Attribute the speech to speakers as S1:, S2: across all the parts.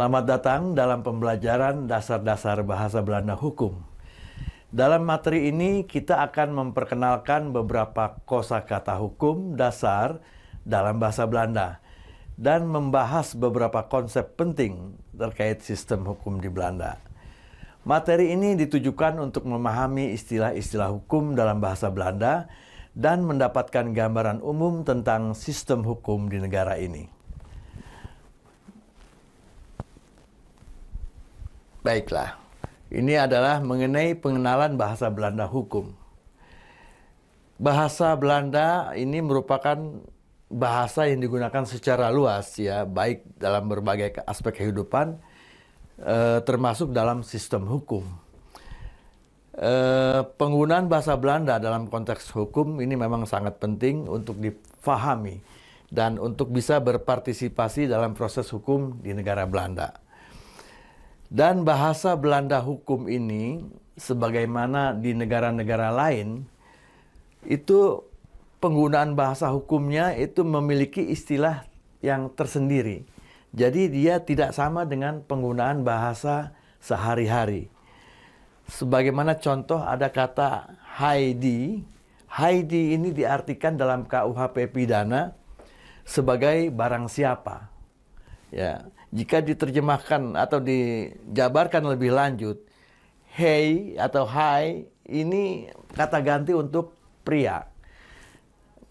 S1: Selamat datang dalam pembelajaran dasar-dasar bahasa Belanda hukum. Dalam materi ini kita akan memperkenalkan beberapa kosakata hukum dasar dalam bahasa Belanda dan membahas beberapa konsep penting terkait sistem hukum di Belanda. Materi ini ditujukan untuk memahami istilah-istilah hukum dalam bahasa Belanda dan mendapatkan gambaran umum tentang sistem hukum di negara ini. Baiklah, ini adalah mengenai pengenalan bahasa Belanda hukum. Bahasa Belanda ini merupakan bahasa yang digunakan secara luas, ya, baik dalam berbagai aspek kehidupan, termasuk dalam sistem hukum. Penggunaan bahasa Belanda dalam konteks hukum ini memang sangat penting untuk difahami dan untuk bisa berpartisipasi dalam proses hukum di negara Belanda. Dan bahasa Belanda hukum ini, sebagaimana di negara-negara lain, itu penggunaan bahasa hukumnya itu memiliki istilah yang tersendiri. Jadi dia tidak sama dengan penggunaan bahasa sehari-hari. Sebagaimana contoh ada kata Heidi. Heidi ini diartikan dalam KUHP pidana sebagai barang siapa. Ya, jika diterjemahkan atau dijabarkan lebih lanjut, hey atau hai ini kata ganti untuk pria.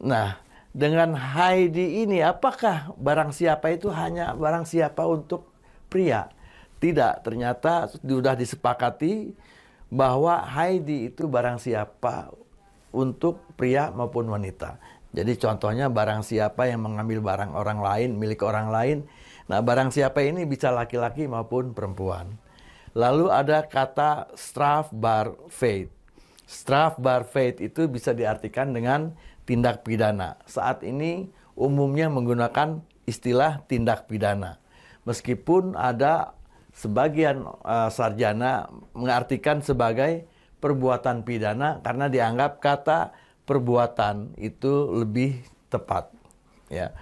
S1: Nah, dengan Heidi ini apakah barang siapa itu hanya barang siapa untuk pria? Tidak, ternyata sudah disepakati bahwa Heidi itu barang siapa untuk pria maupun wanita. Jadi contohnya barang siapa yang mengambil barang orang lain, milik orang lain. Nah, barang siapa ini bisa laki-laki maupun perempuan. Lalu ada kata strafbaarheid. Strafbaarheid itu bisa diartikan dengan tindak pidana. Saat ini umumnya menggunakan istilah tindak pidana. Meskipun ada sebagian sarjana mengartikan sebagai perbuatan pidana karena dianggap kata perbuatan itu lebih tepat, ya.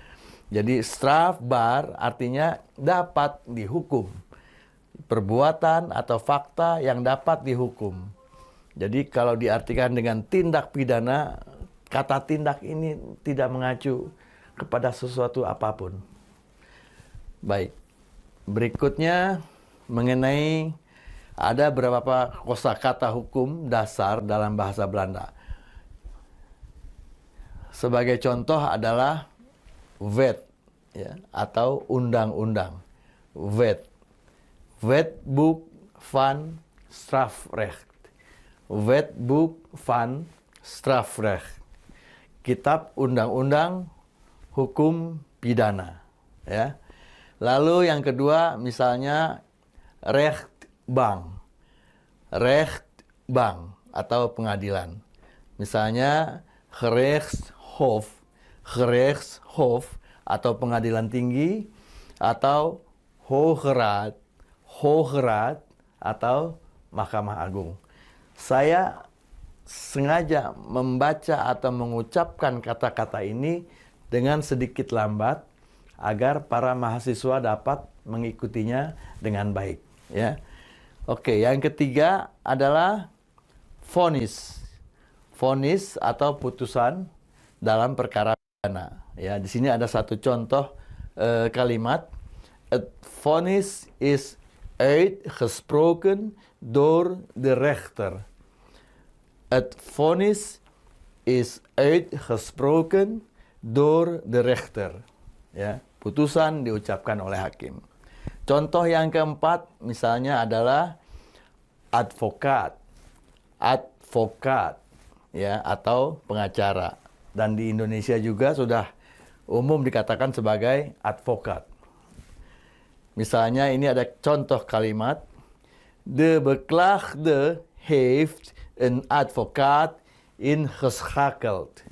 S1: Jadi strafbaar artinya dapat dihukum. Perbuatan atau fakta yang dapat dihukum. Jadi kalau diartikan dengan tindak pidana, kata tindak ini tidak mengacu kepada sesuatu apapun. Baik. Berikutnya mengenai ada beberapa kosakata hukum dasar dalam bahasa Belanda. Sebagai contoh adalah wet, ya, atau undang-undang. Wet. Wetboek van strafrecht. Wetboek van strafrecht. Kitab undang-undang hukum pidana, ya. Lalu yang kedua misalnya rechtbank. Rechtbank atau pengadilan. Misalnya gerechtshof. Gerechtshof atau pengadilan tinggi atau Hoge Raad. Hoge Raad atau Mahkamah Agung. Saya sengaja membaca atau mengucapkan kata-kata ini dengan sedikit lambat agar para mahasiswa dapat mengikutinya dengan baik, ya. Oke, yang ketiga adalah vonis. Vonis atau putusan dalam perkara pidana. Ya, di sini ada satu contoh kalimat. Het vonnis is uitgesproken door de rechter. Het vonnis is uitgesproken door de rechter. Ya, putusan diucapkan oleh hakim. Contoh yang keempat misalnya adalah advokat. Advokat, ya, atau pengacara. Dan di Indonesia juga sudah umum dikatakan sebagai advokat. Misalnya ini ada contoh kalimat. De beklaagde heeft een advocaat ingeschakeld.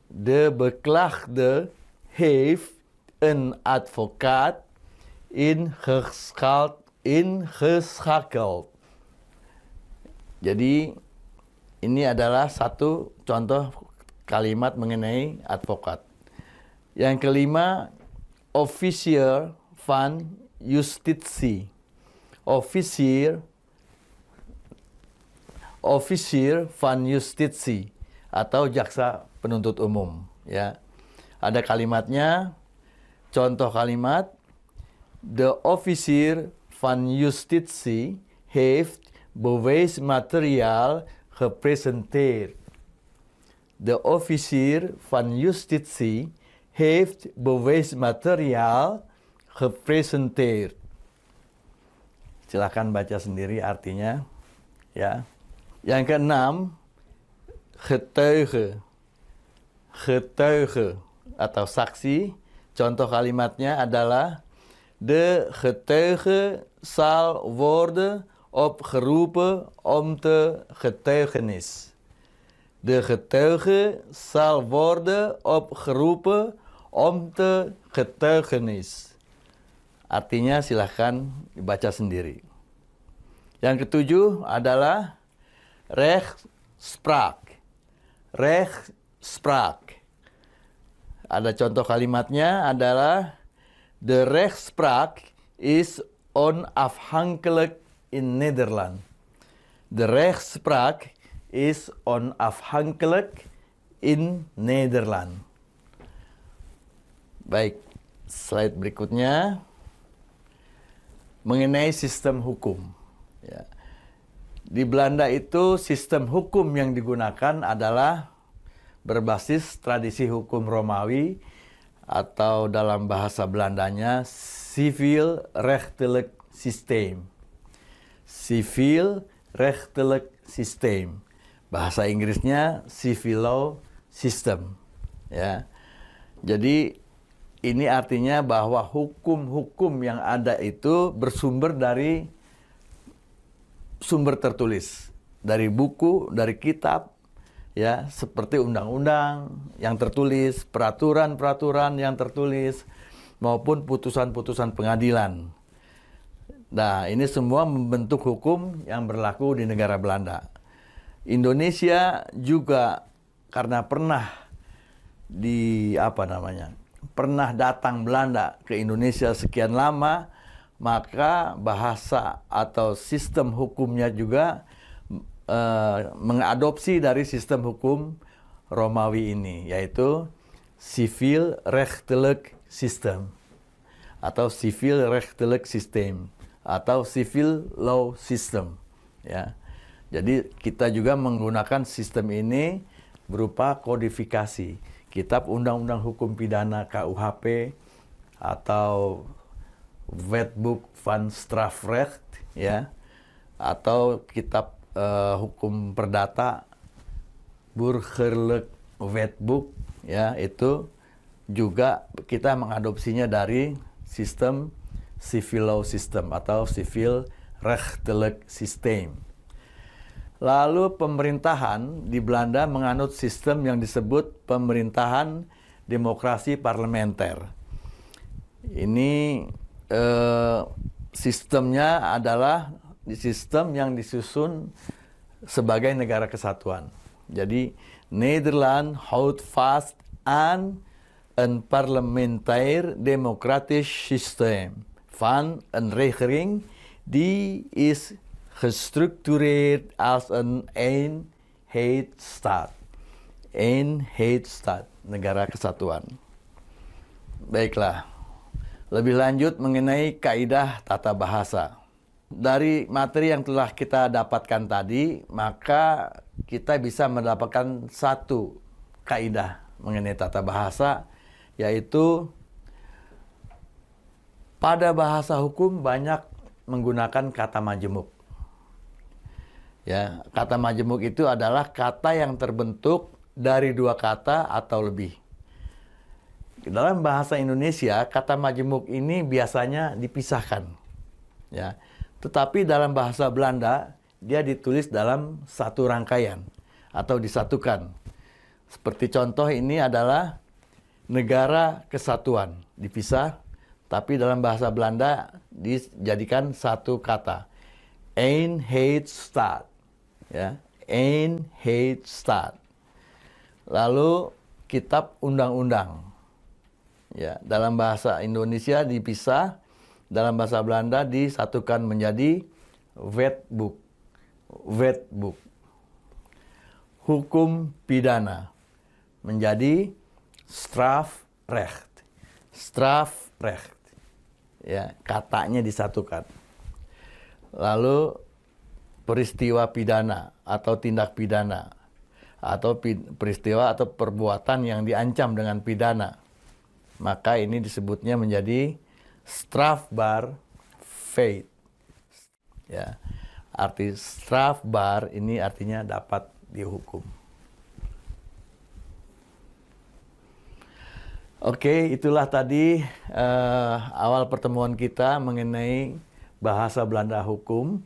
S1: De beklaagde heeft een advocaat ingeschakeld. Jadi ini adalah satu contoh kalimat mengenai advokat. Yang kelima, officier van Justitie. Officier van Justitie atau jaksa penuntut umum, ya. Ada kalimatnya. Contoh kalimat, de officier van Justitie heeft bewijsmateriaal gepresenteerd. De officier van Justitie heeft bewijsmateriaal gepresenteerd. Silakan baca sendiri artinya, ya. Yang keenam, getuige. Getuige atau saksi. Contoh kalimatnya adalah de getuige zal worden opgeroepen om te getuigenis. De getuige zal worden opgeroepen om te getuigenis. Artinya silahkan dibaca sendiri. Yang ketujuh adalah rechtspraak. Rechtspraak. Ada contoh kalimatnya adalah de rechtspraak is onafhankelijk in Nederland. De rechtspraak is onafhankelijk in Nederland. Baik, slide berikutnya mengenai sistem hukum. Ya. Di Belanda itu sistem hukum yang digunakan adalah berbasis tradisi hukum Romawi atau dalam bahasa Belandanya civil rechtelijk systeem. Civil rechtelijk systeem. Bahasa Inggrisnya civil law system. Ya. Jadi ini artinya bahwa hukum-hukum yang ada itu bersumber dari sumber tertulis, dari buku, dari kitab, ya, seperti undang-undang yang tertulis, peraturan-peraturan yang tertulis, maupun putusan-putusan pengadilan. Nah, ini semua membentuk hukum yang berlaku di negara Belanda. Indonesia juga karena pernah pernah datang Belanda ke Indonesia sekian lama, maka bahasa atau sistem hukumnya juga mengadopsi dari sistem hukum Romawi ini, yaitu civil rechtelijk system atau civil rechtelijk system atau civil law system, ya. Jadi kita juga menggunakan sistem ini berupa kodifikasi kitab Undang-Undang Hukum Pidana KUHP atau Wetboek van Strafrecht, ya, atau kitab hukum perdata Burgerlijk Wetboek, ya, itu juga kita mengadopsinya dari sistem civil law system atau civil rechtelijk systeem. Lalu pemerintahan di Belanda menganut sistem yang disebut pemerintahan demokrasi parlementer. Ini sistemnya adalah sistem yang disusun sebagai negara kesatuan. Jadi Nederland houdt vast aan een parlementair democratisch systeem van een regering die is gestructureerd als een eenheidsstaat. Eenheidsstaat, negara kesatuan. Baiklah, lebih lanjut mengenai kaidah tata bahasa. Dari materi yang telah kita dapatkan tadi, maka kita bisa mendapatkan satu kaidah mengenai tata bahasa, yaitu pada bahasa hukum banyak menggunakan kata majemuk. Ya, kata majemuk itu adalah kata yang terbentuk dari dua kata atau lebih. Dalam bahasa Indonesia, kata majemuk ini biasanya dipisahkan. Ya. Tetapi dalam bahasa Belanda, dia ditulis dalam satu rangkaian atau disatukan. Seperti contoh ini adalah negara kesatuan, dipisah, tapi dalam bahasa Belanda dijadikan satu kata. Eenheidsstaat. Ya, Eenheidsstaat. Lalu kitab undang-undang. Ya, dalam bahasa Indonesia dipisah, dalam bahasa Belanda disatukan menjadi wetboek. Wetboek. Hukum pidana menjadi strafrecht. Strafrecht. Ya, katanya disatukan. Lalu peristiwa pidana atau tindak pidana atau peristiwa atau perbuatan yang diancam dengan pidana. Maka ini disebutnya menjadi strafbar feit. Ya. Arti strafbar ini artinya dapat dihukum. Oke, itulah tadi awal pertemuan kita mengenai bahasa Belanda hukum.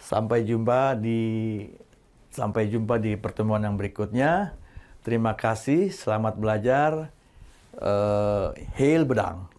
S1: Sampai jumpa di pertemuan yang berikutnya. Terima kasih, selamat belajar. Heel bedankt.